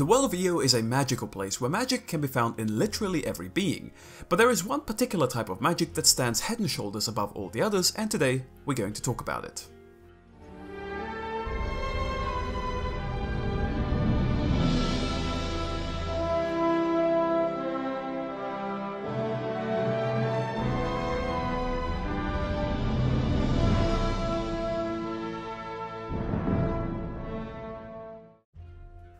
The world of EO is a magical place where magic can be found in literally every being, but there is one particular type of magic that stands head and shoulders above all the others, and today we're going to talk about it.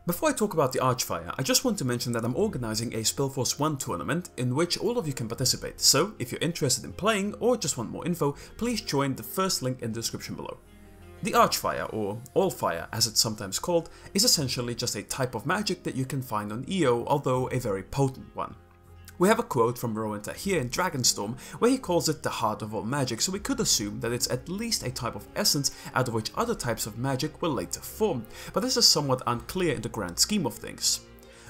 Before I talk about the Archfire, I just want to mention that I'm organizing a SpellForce 1 tournament in which all of you can participate, so if you're interested in playing or just want more info, please join the first link in the description below. The Archfire, or Allfire as it's sometimes called, is essentially just a type of magic that you can find on EO, although a very potent one. We have a quote from Rowan here in Dragonstorm where he calls it the heart of all magic, so we could assume that it's at least a type of essence out of which other types of magic will later form, but this is somewhat unclear in the grand scheme of things.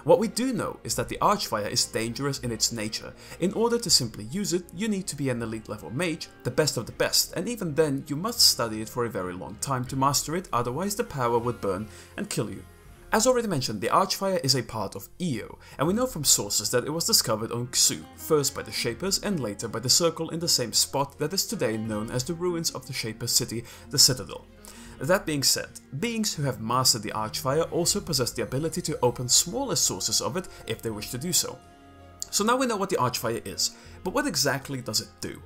What we do know is that the Archfire is dangerous in its nature. In order to simply use it, you need to be an elite level mage, the best of the best, and even then you must study it for a very long time to master it, otherwise the power would burn and kill you. As already mentioned, the Archfire is a part of EO, and we know from sources that it was discovered on Xu, first by the Shapers and later by the Circle in the same spot that is today known as the ruins of the Shapers' city, the Citadel. That being said, beings who have mastered the Archfire also possess the ability to open smaller sources of it if they wish to do so. So now we know what the Archfire is, but what exactly does it do?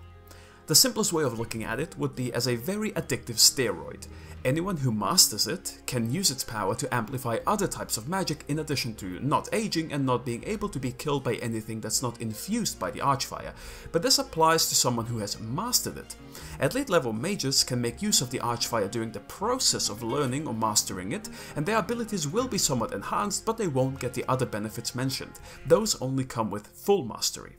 The simplest way of looking at it would be as a very addictive steroid. Anyone who masters it can use its power to amplify other types of magic in addition to not aging and not being able to be killed by anything that's not infused by the Archfire, but this applies to someone who has mastered it. Elite level mages can make use of the Archfire during the process of learning or mastering it, and their abilities will be somewhat enhanced, but they won't get the other benefits mentioned. Those only come with full mastery.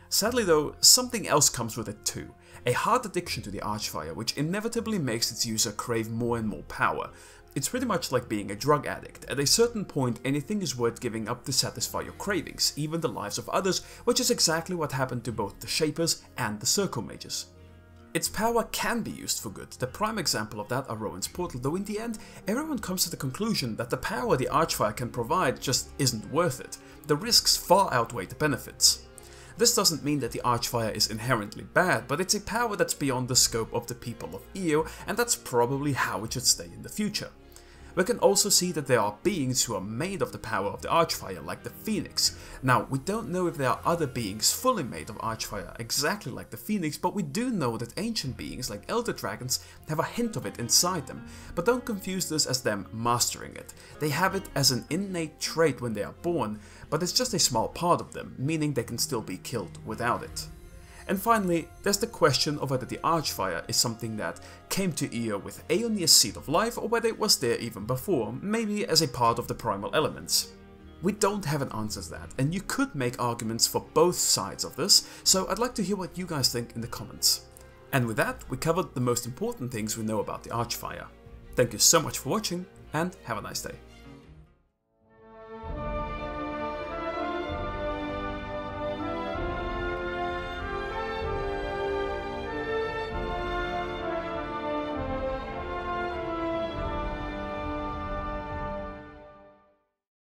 Sadly though, something else comes with it too. A hard addiction to the Archfire, which inevitably makes its user crave more and more power. It's pretty much like being a drug addict. At a certain point, anything is worth giving up to satisfy your cravings, even the lives of others, which is exactly what happened to both the Shapers and the Circle mages. Its power can be used for good. The prime example of that are Rowan's portal, though in the end, everyone comes to the conclusion that the power the Archfire can provide just isn't worth it. The risks far outweigh the benefits. This doesn't mean that the Archfire is inherently bad, but it's a power that's beyond the scope of the people of EO, and that's probably how it should stay in the future. We can also see that there are beings who are made of the power of the Archfire, like the Phoenix. Now, we don't know if there are other beings fully made of Archfire exactly like the Phoenix, but we do know that ancient beings like Elder Dragons have a hint of it inside them. But don't confuse this as them mastering it. They have it as an innate trait when they are born, but it's just a small part of them, meaning they can still be killed without it. And finally, there's the question of whether the Archfire is something that came to EO with Aeonia's Seed of Life or whether it was there even before, maybe as a part of the primal elements. We don't have an answer to that, and you could make arguments for both sides of this, so I'd like to hear what you guys think in the comments. And with that, we covered the most important things we know about the Archfire. Thank you so much for watching, and have a nice day.